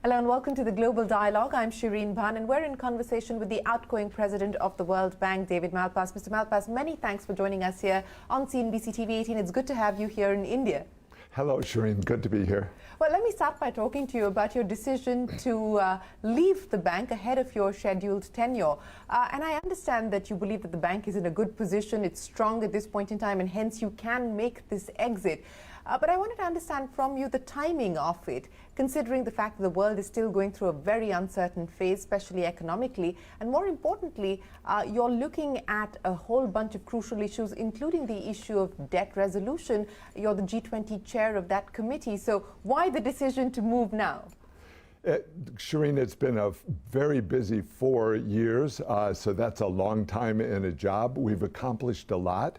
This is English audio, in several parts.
Hello and welcome to the Global Dialogue. I'm Shireen Bhan and we're in conversation with the outgoing president of the World Bank, David Malpass. Mr. Malpass, many thanks for joining us here on CNBC-TV18. It's good to have you here in India. Hello, Shireen. Good to be here. Well, let me start by talking to you about your decision to leave the bank ahead of your scheduled tenure. And I understand that you believe that the bank is in a good position, it's strong at this point in time, and hence you can make this exit. But I wanted to understand from you the timing of it, considering the fact that the world is still going through a very uncertain phase, especially economically. And more importantly, you're looking at a whole bunch of crucial issues, including the issue of debt resolution. You're the G20 chair of that committee. So why the decision to move now? Shireen, it's been a very busy 4 years, so that's a long time in a job. We've accomplished a lot.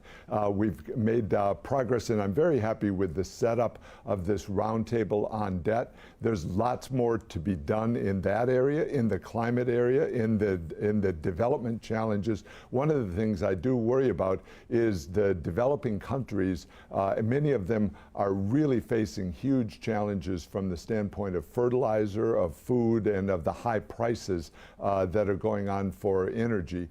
We've made progress, and I'm very happy with the setup of this roundtable on debt. There's lots more to be done in that area, in the climate area, in the development challenges. One of the things I do worry about is the developing countries. Many of them are really facing huge challenges from the standpoint of fertilizer, of food, and of the high prices that are going on for energy.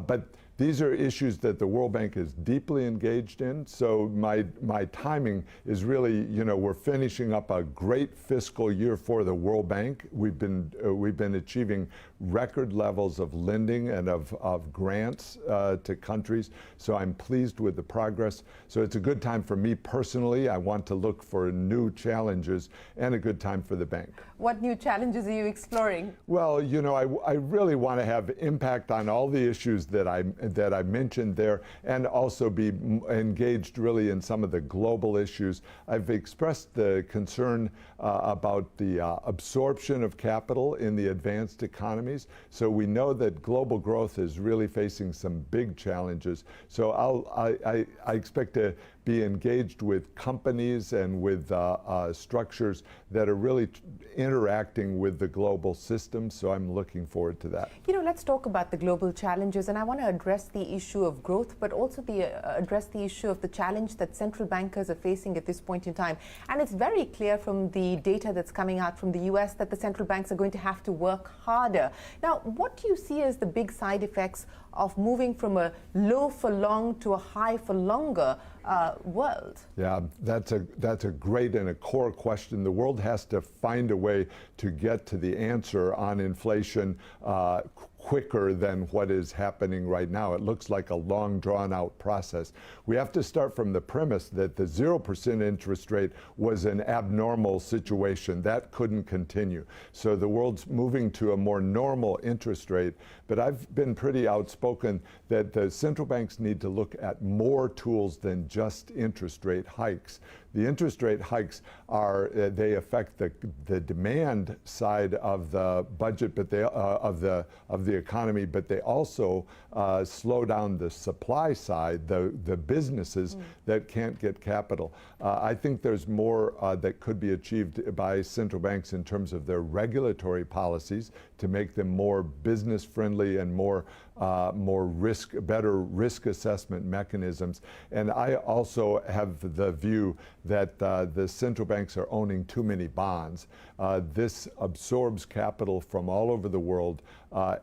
But these are issues that the World Bank is deeply engaged in. So my timing is really, we're finishing up a great fiscal year for the World Bank. We've been achieving record levels of lending and of grants to countries. So I'm pleased with the progress. So it's a good time for me personally. I want to look for new challenges, and a good time for the bank. What new challenges are you exploring? Well, I really want to have impact on all the issues that I mentioned there, and also be engaged really in some of the global issues. I've expressed the concern about the absorption of capital in the advanced economies. So we know that global growth is really facing some big challenges. So I expect to be engaged with companies and with structures that are really interacting with the global system. So I'm looking forward to that. Let's talk about the global challenges, and I want to address the issue of growth, but also address the issue of the challenge that central bankers are facing at this point in time. And it's very clear from the data that's coming out from the US that the central banks are going to have to work harder. Now, what do you see as the big side effects of moving from a low for long to a high for longer world? Yeah, that's a great and a core question. The world has to find a way to get to the answer on inflation quicker than what is happening right now. It looks like a long, drawn-out process. We have to start from the premise that the 0% interest rate was an abnormal situation. That couldn't continue. So the world's moving to a more normal interest rate. But I've been pretty outspoken that the central banks need to look at more tools than just interest rate hikes. The interest rate hikes they affect the demand side of the budget, but of the economy, but they also slow down the supply side, the businesses that can't get capital. I think there's more that could be achieved by central banks in terms of their regulatory policies to make them more business friendly and better risk assessment mechanisms. And I also have the view that the central banks are owning too many bonds. This absorbs capital from all over the world,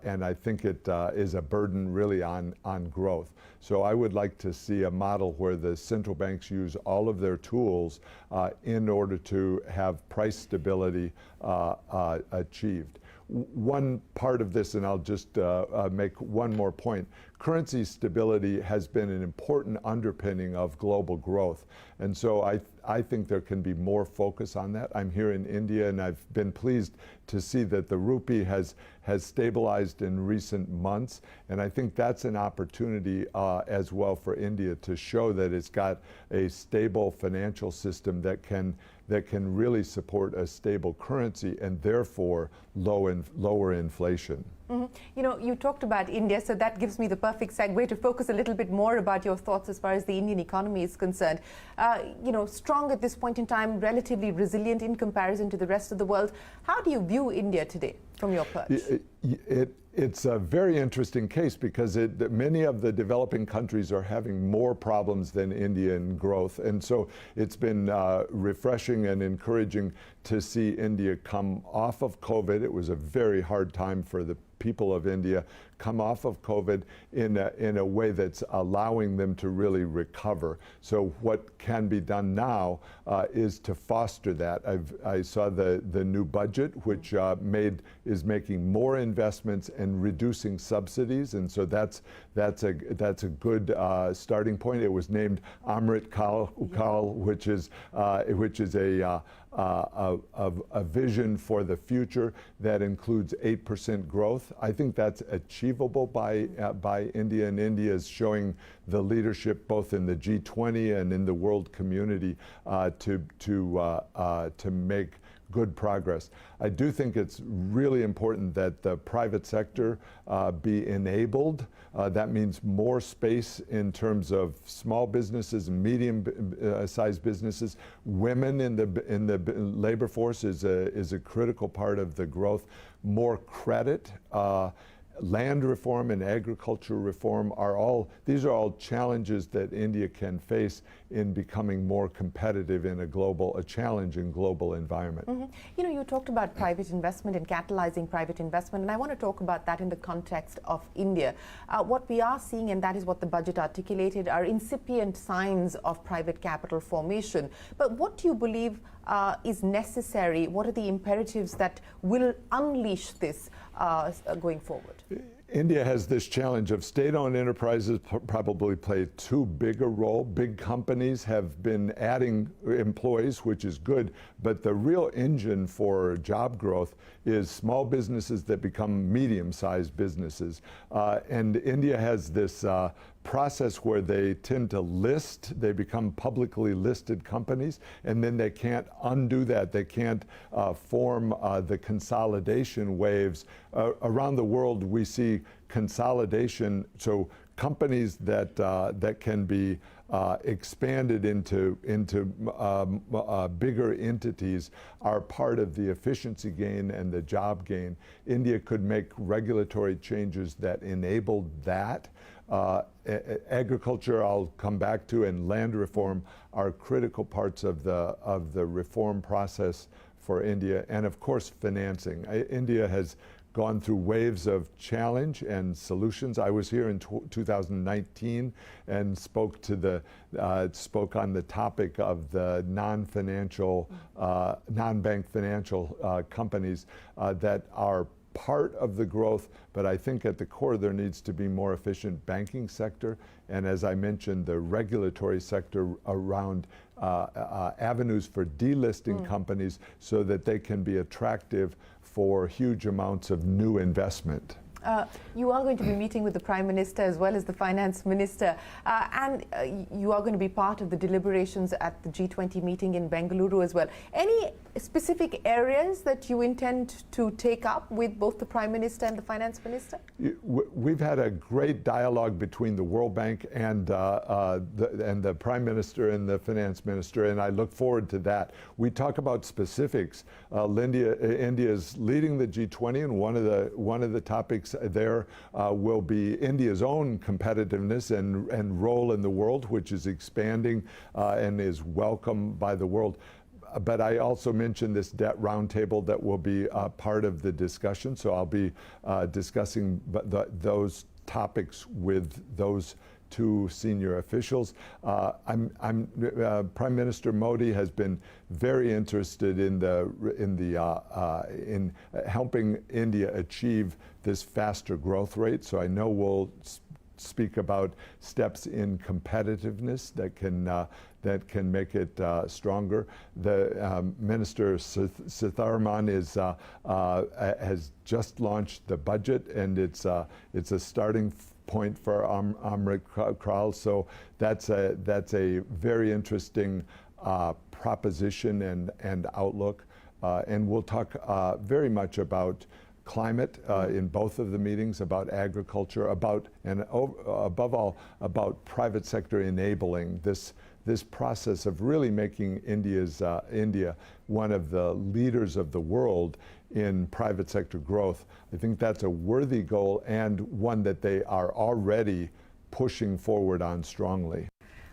and I think it is a burden really on growth. So I would like to see a model where the central banks use all of their tools in order to have price stability achieved. One part of this, and I'll just make one more point, currency stability has been an important underpinning of global growth. And so I think there can be more focus on that. I'm here in India, and I've been pleased to see that the rupee has stabilized in recent months. And I think that's an opportunity as well for India to show that it's got a stable financial system that can really support a stable currency and therefore lower inflation. Mm-hmm. You talked about India, so that gives me the perfect segue to focus a little bit more about your thoughts as far as the Indian economy is concerned. Strong at this point in time, relatively resilient in comparison to the rest of the world. How do you view India today from your perch? It's a very interesting case because many of the developing countries are having more problems than India in growth. And so it's been refreshing and encouraging to see India come off of COVID. It was a very hard time for the people of India, come off of COVID in a way that's allowing them to really recover. So what can be done now is to foster that. I saw the new budget, which is making more investments and reducing subsidies, and so that's a good starting point. It was named Amrit Kal, which is a vision for the future that includes 8% growth. I think that's achievable by India, and India is showing the leadership both in the G20 and in the world community to make good progress. I do think it's really important that the private sector be enabled. That means more space in terms of small businesses, medium-sized businesses. Women in the labor force is a critical part of the growth. More credit. Land reform and agriculture reform these are all challenges that India can face in becoming more competitive in a challenging global environment. Mm-hmm. You know, you talked about private investment and catalyzing private investment, and I want to talk about that in the context of India. What we are seeing, and that is what the budget articulated, are incipient signs of private capital formation. But what do you believe is necessary? What are the imperatives that will unleash this going forward? India has this challenge of state-owned enterprises probably play too big a role. Big companies have been adding employees, which is good, but the real engine for job growth is small businesses that become medium-sized businesses. And India has this process where they tend to list, they become publicly listed companies, and then they can't undo that. They can't form the consolidation waves. Around the world, we see consolidation, so companies that can be expanded into bigger entities are part of the efficiency gain and the job gain. India could make regulatory changes that enabled that. Agriculture, I'll come back to, and land reform are critical parts of the reform process for India, and of course financing. India has gone through waves of challenge and solutions. I was here in 2019 and spoke on the topic of the non-bank financial companies that are part of the growth, but I think at the core there needs to be more efficient banking sector, and as I mentioned, the regulatory sector around avenues for delisting companies so that they can be attractive for huge amounts of new investment. You are going to be meeting with the Prime Minister as well as the Finance Minister, and you are going to be part of the deliberations at the G20 meeting in Bengaluru as well. Any specific areas that you intend to take up with both the Prime Minister and the Finance Minister? We've had a great dialogue between the World Bank and the Prime Minister and the Finance Minister, and I look forward to that. We talk about specifics. India is leading the G20, and one of the topics there will be India's own competitiveness and role in the world, which is expanding and is welcomed by the world. But I also mentioned this debt roundtable that will be part of the discussion, so I'll be discussing those topics with those two senior officials. Prime Minister Modi has been very interested in helping India achieve this faster growth rate. So I know we'll speak about steps in competitiveness that can make it stronger. The Minister Sitharaman has just launched the budget, and it's a starting point for Amrit Kral. So that's a very interesting proposition and outlook. And we'll talk very much about climate in both of the meetings, about agriculture, and above all, about private sector enabling this this process of really making India one of the leaders of the world in private sector growth. I think that's a worthy goal and one that they are already pushing forward on strongly.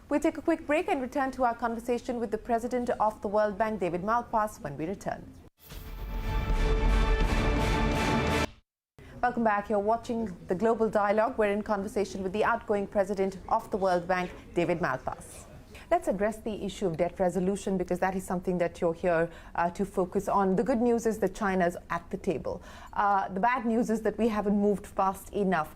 We'll take a quick break and return to our conversation with the president of the World Bank, David Malpass, when we return. Welcome back. You're watching the Global Dialogue. We're in conversation with the outgoing president of the World Bank, David Malpass. Let's address the issue of debt resolution, because that is something that you're here to focus on. The good news is that China's at the table. The bad news is that we haven't moved fast enough.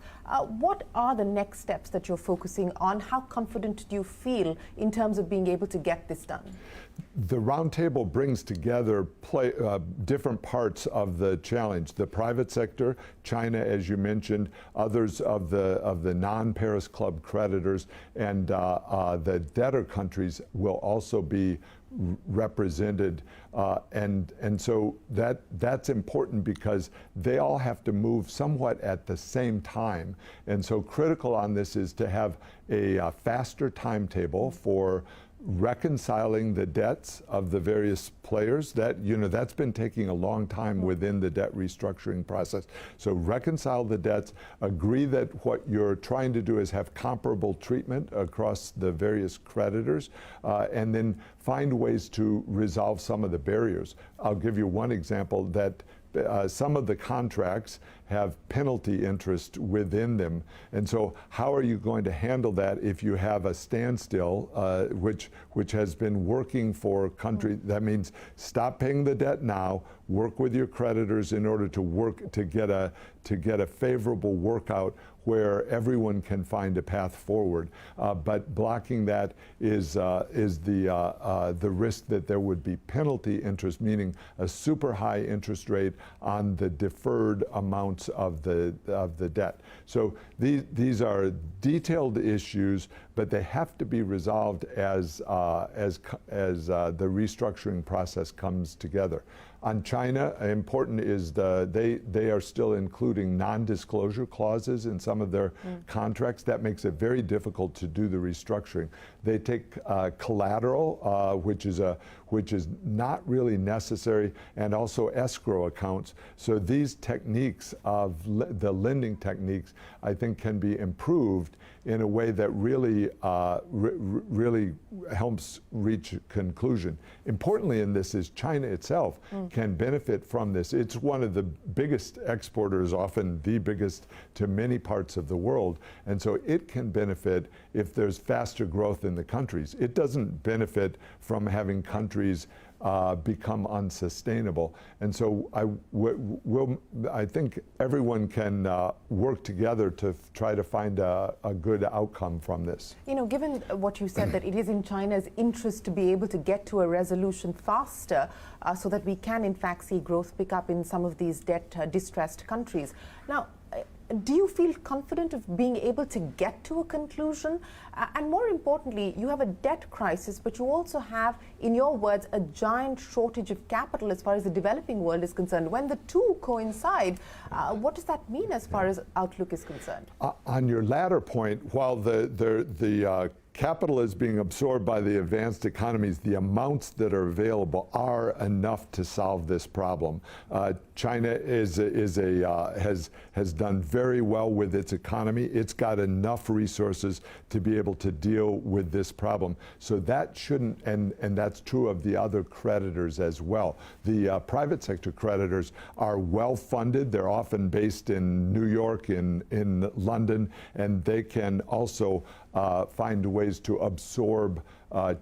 What are the next steps that you're focusing on? How confident do you feel in terms of being able to get this done? The roundtable brings together different parts of the challenge. The private sector, China, as you mentioned, others of the non-Paris Club creditors, and the debtor countries will also be represented, and so that's important because they all have to move somewhat at the same time. And so critical on this is to have a faster timetable for reconciling the debts of the various players. That's been taking a long time within the debt restructuring process. So reconcile the debts, agree that what you're trying to do is have comparable treatment across the various creditors, and then find ways to resolve some of the barriers. I'll give you one example that some of the contracts have penalty interest within them. And so how are you going to handle that if you have a standstill, which has been working for countries? That means stop paying the debt now, work with your creditors in order to work to get a favorable workout where everyone can find a path forward. But blocking that is the risk that there would be penalty interest, meaning a super high interest rate on the deferred amounts of the debt. So these are detailed issues, but they have to be resolved as the restructuring process comes together. On China, important is they are still including non-disclosure clauses in some of their contracts. That makes it very difficult to do the restructuring. They take collateral, which is not really necessary, and also escrow accounts. So these techniques of the lending techniques, I think, can be improved in a way that really helps reach conclusion. Importantly in this is China itself can benefit from this. It's one of the biggest exporters, often the biggest, to many parts of the world. And so it can benefit if there's faster growth in the countries. It doesn't benefit from having countries become unsustainable. And so I think everyone can work together to try to find a good outcome from this. You know, given what you said, that it is in China's interest to be able to get to a resolution faster so that we can in fact see growth pick up in some of these debt distressed countries. Now, do you feel confident of being able to get to a conclusion? And more importantly, you have a debt crisis, but you also have, in your words, a giant shortage of capital as far as the developing world is concerned. When the two coincide, what does that mean as far as outlook is concerned? On your latter point, while the capital is being absorbed by the advanced economies, the amounts that are available are enough to solve this problem. China has done very well with its economy. It's got enough resources to be able to deal with this problem. So that shouldn't, and that's true of the other creditors as well. The private sector creditors are well funded. They're often based in New York, in London, and they can also find ways to absorb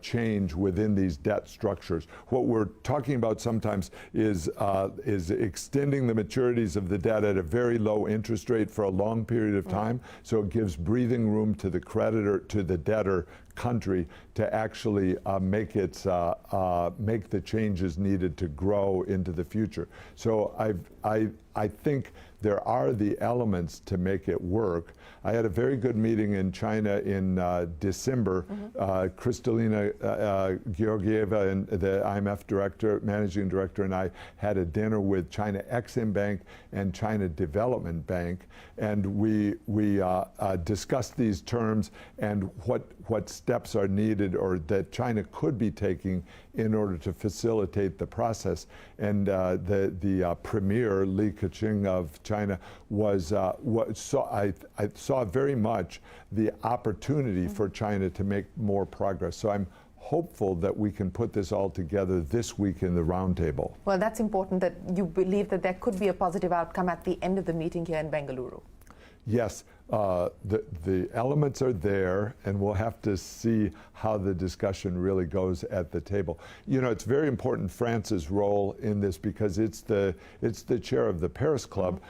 change within these debt structures. What we're talking about sometimes is extending the maturities of the debt at a very low interest rate for a long period of time, so it gives breathing room to the creditor, to the debtor country, to actually make the changes needed to grow into the future. So I think there are the elements to make it work. I had a very good meeting in China in December. Kristalina Georgieva, and the IMF director, managing director, and I had a dinner with China Exim Bank and China Development Bank, and we discussed these terms and what what steps are needed or that China could be taking in order to facilitate the process. And the premier, Li Keqiang of China, I saw very much the opportunity for China to make more progress. So I'm hopeful that we can put this all together this week in the roundtable. Well, that's important that you believe that there could be a positive outcome at the end of the meeting here in Bengaluru. Yes, the elements are there, and we'll have to see how the discussion really goes at the table. You know, it's very important France's role in this because it's the chair of the Paris Club.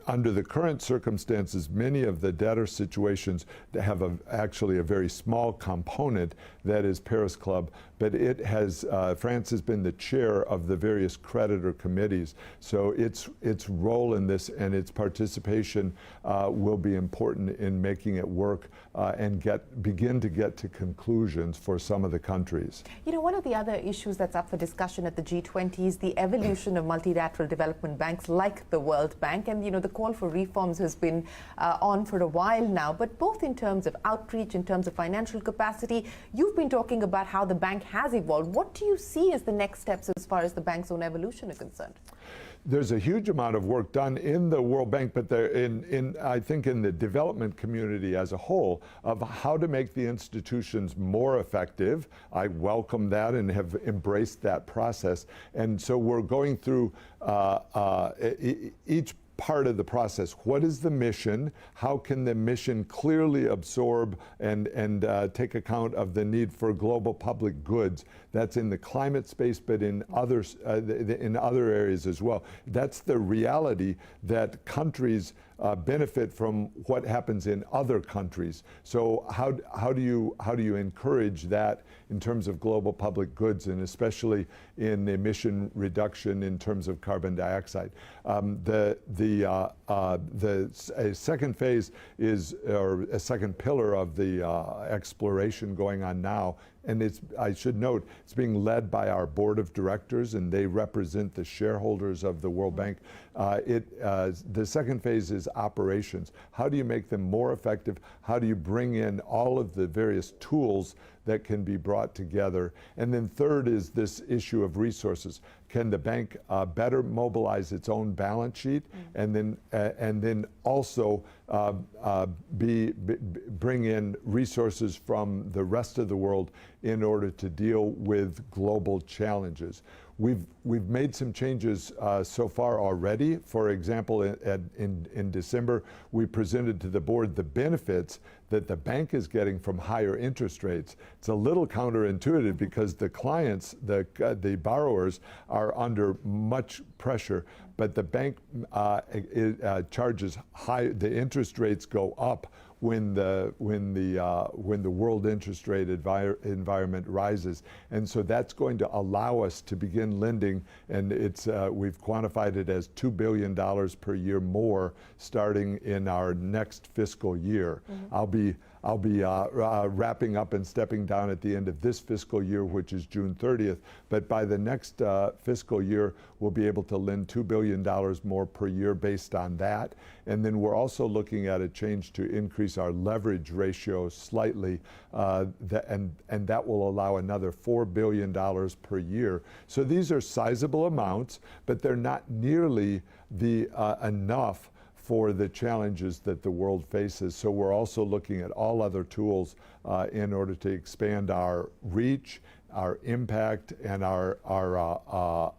Under the current circumstances, many of the debtor situations have actually a very small component that is Paris Club, but it has France has been the chair of the various creditor committees. So its role in this and its participation will be important in making it work and begin to get to conclusions for some of the countries. You know, one of the other issues that's up for discussion at the G20 is the evolution of multilateral development banks like the World Bank. And, you know, the call for reforms has been on for a while now, but both in terms of outreach, in terms of financial capacity, you've been talking about how the bank has evolved. What do you see as the next steps as far as the bank's own evolution is concerned? There's a huge amount of work done in the World Bank, but I think in the development community as a whole, of how to make the institutions more effective. I welcome that and have embraced that process. And so we're going through each part of the process. What is the mission? How can the mission clearly absorb and take account of the need for global public goods? That's in the climate space, but in other areas as well. That's the reality that countries benefit from what happens in other countries. So how do you encourage that in terms of global public goods, and especially in emission reduction in terms of carbon dioxide? A second phase is, or a second pillar of the exploration going on now, and I should note, it's being led by our board of directors, and they represent the shareholders of the World Bank. The second phase is operations. How do you make them more effective? How do you bring in all of the various tools that can be brought together? And then third is this issue of resources. Can the bank better mobilize its own balance sheet, and then also bring in resources from the rest of the world in order to deal with global challenges? We've made some changes so far already. For example, in December, we presented to the board the benefits that the bank is getting from higher interest rates. It's a little counterintuitive because the clients, the borrowers, are under much pressure, but the bank charges high. The interest rates go up when the world interest rate environment rises, and so that's going to allow us to begin lending, and we've quantified it as $2 billion per year more starting in our next fiscal year. I'll be wrapping up and stepping down at the end of this fiscal year, which is June 30th. But by the next fiscal year, we'll be able to lend $2 billion more per year based on that. And then we're also looking at a change to increase our leverage ratio slightly, and that will allow another $4 billion per year. So these are sizable amounts, but they're not nearly enough for the challenges that the world faces. So we're also looking at all other tools in order to expand our reach, our impact, and the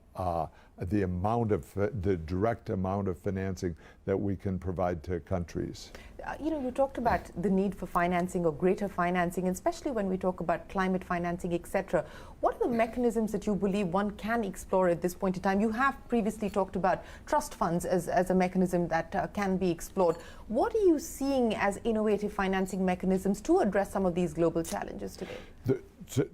direct amount of financing that we can provide to countries. You know, you talked about the need for financing or greater financing, especially when we talk about climate financing, etc. What are the mechanisms that you believe one can explore at this point in time? You have previously talked about trust funds as a mechanism that can be explored. What are you seeing as innovative financing mechanisms to address some of these global challenges today?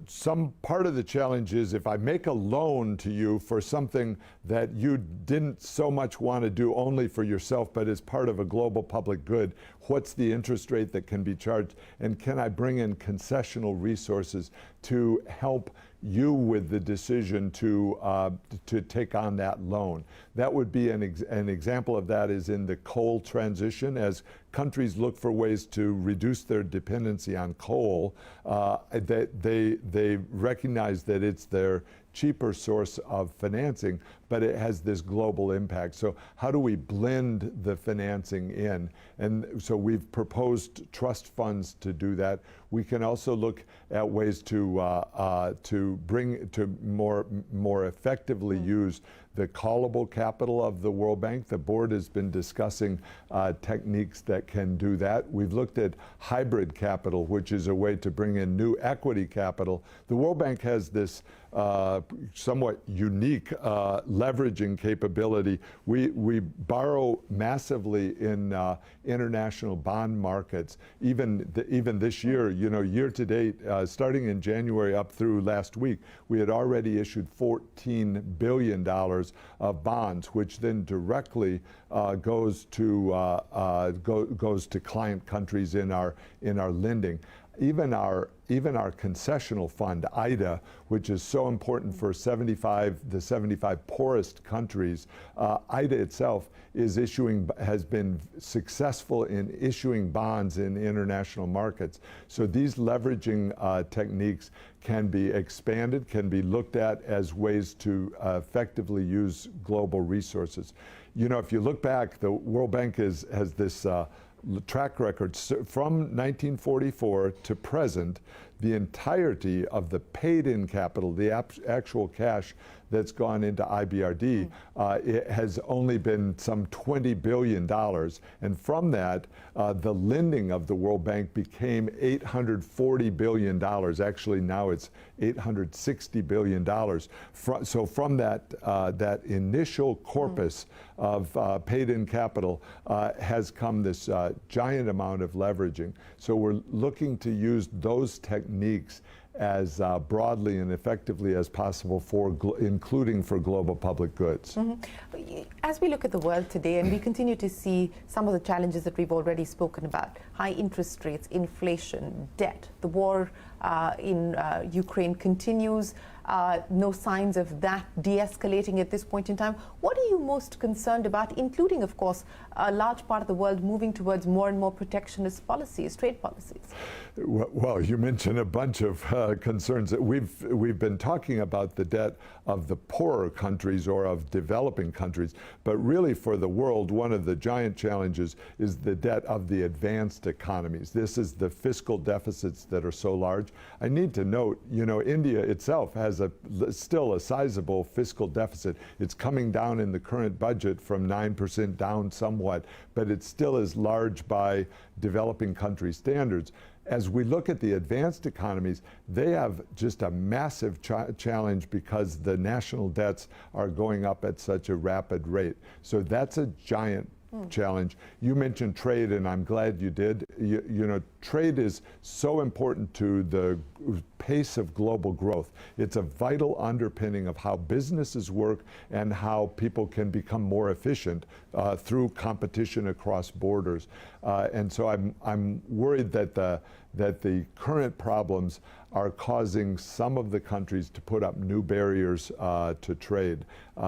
Some part of the challenge is if I make a loan to you for something that you didn't so much want to do only for yourself, but as part of a global public good, what's the interest rate that can be charged? And can I bring in concessional resources to help you with the decision to take on that loan. That would be an example of that is in the coal transition. As countries look for ways to reduce their dependency on coal, they recognize that it's their cheaper source of financing, but it has this global impact. So how do we blend the financing in? And so we've proposed trust funds to do that. We can also look at ways to more effectively use the callable capital of the World Bank. The board has been discussing techniques that can do that. We've looked at hybrid capital, which is a way to bring in new equity capital. The World Bank has this somewhat unique leveraging capability. We borrow massively in international bond markets. Even this year, year to date, starting in January up through last week, we had already issued $14 billion of bonds, which then directly goes to client countries in our lending. Even our concessional fund, IDA, which is so important for the 75 poorest countries, IDA itself has been successful in issuing bonds in international markets. So these leveraging techniques can be expanded, can be looked at as ways to effectively use global resources. If you look back, the World Bank has this track record from 1944 to present. The entirety of the paid-in capital, the actual cash that's gone into IBRD, it has only been some $20 billion. And from that, the lending of the World Bank became $840 billion. Actually, now it's $860 billion. So from that initial corpus of paid-in capital has come this giant amount of leveraging. So we're looking to use those techniques as broadly and effectively as possible, including for global public goods. Mm-hmm. As we look at the world today, and we continue to see some of the challenges that we've already spoken about, high interest rates, inflation, debt, the war in Ukraine continues, no signs of that de-escalating at this point in time. What are you most concerned about, including, of course, a large part of the world moving towards more and more protectionist policies, trade policies? Well, you mentioned a bunch of concerns. We've been talking about the debt of the poorer countries or of developing countries, but really for the world, one of the giant challenges is the debt of the advanced economies. This is the fiscal deficits that are so large. I need to note, India itself has still a sizable fiscal deficit. It's coming down in the current budget from 9% down somewhat, but it still is large by developing country standards. As we look at the advanced economies, they have just a massive challenge because the national debts are going up at such a rapid rate. So that's a giant challenge. You mentioned trade, and I'm glad you did. Trade is so important to the pace of global growth. It's a vital underpinning of how businesses work and how people can become more efficient through competition across borders. And so I'm worried that the current problems are causing some of the countries to put up new barriers to trade.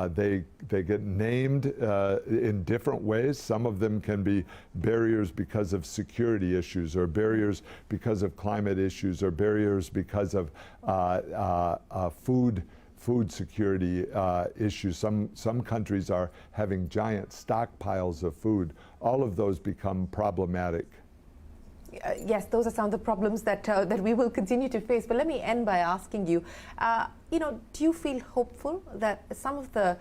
They get named in different ways. Some of them can be barriers because of security issues, or barriers because of climate issues, or barriers because of food security issues. Some countries are having giant stockpiles of food. All of those become problematic. Yes, those are some of the problems that we will continue to face. But let me end by asking you, do you feel hopeful that some of the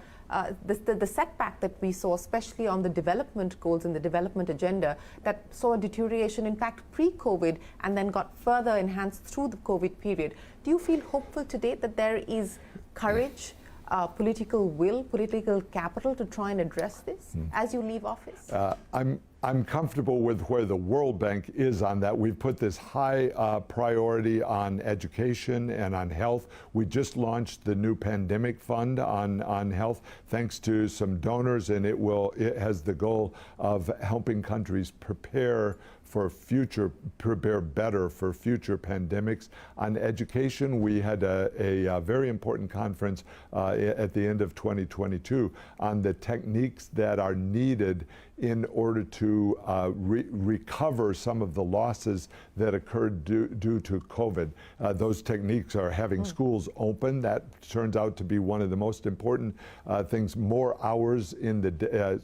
setback that we saw, especially on the development goals and the development agenda, that saw a deterioration, in fact, pre-COVID, and then got further enhanced through the COVID period, do you feel hopeful today that there is courage, political will, political capital to try and address this as you leave office? I'm comfortable with where the World Bank is on that. We've put this high priority on education and on health. We just launched the new pandemic fund on health, thanks to some donors, and it has the goal of helping countries prepare prepare better for future pandemics. On education, we had a very important conference at the end of 2022 on the techniques that are needed in order to recover some of the losses that occurred due to COVID. Those techniques are having schools open. That turns out to be one of the most important things. More hours in the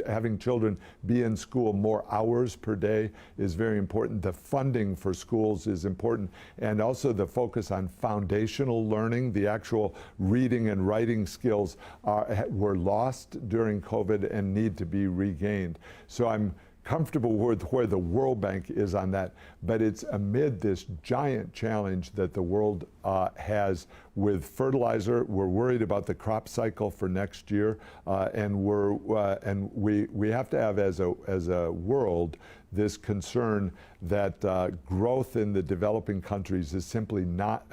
having children be in school more hours per day is very important. The funding for schools is important, and also the focus on foundational learning. The actual reading and writing skills were lost during COVID and need to be regained. So I'm comfortable with where the World Bank is on that, but it's amid this giant challenge that the world has with fertilizer. We're worried about the crop cycle for next year, and we have to have as a world this concern that growth in the developing countries is simply not.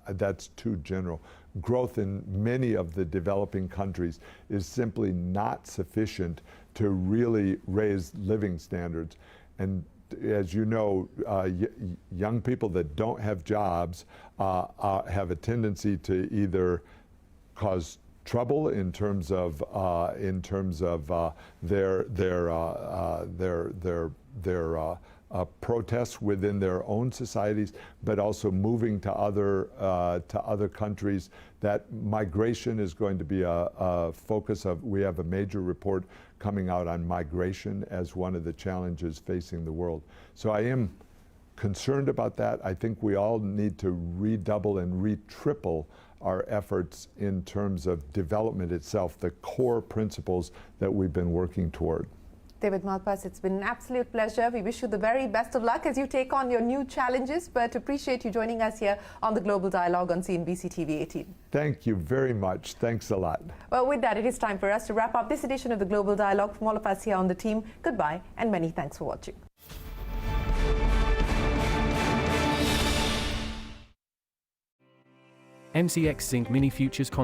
That's too general. Growth in many of the developing countries is simply not sufficient to really raise living standards. And as you know, young people that don't have jobs have a tendency to either cause trouble in terms of their protests within their own societies, but also moving to other countries. That migration is going to be a focus of. We have a major report coming out on migration as one of the challenges facing the world. So I am concerned about that. I think we all need to redouble and retriple our efforts in terms of development itself, the core principles that we've been working toward. David Malpass, it's been an absolute pleasure. We wish you the very best of luck as you take on your new challenges, but appreciate you joining us here on the Global Dialogue on CNBC-TV18. Thank you very much. Thanks a lot. Well, with that, it is time for us to wrap up this edition of the Global Dialogue. From all of us here on the team, goodbye and many thanks for watching. MCX Zinc Mini Futures Contract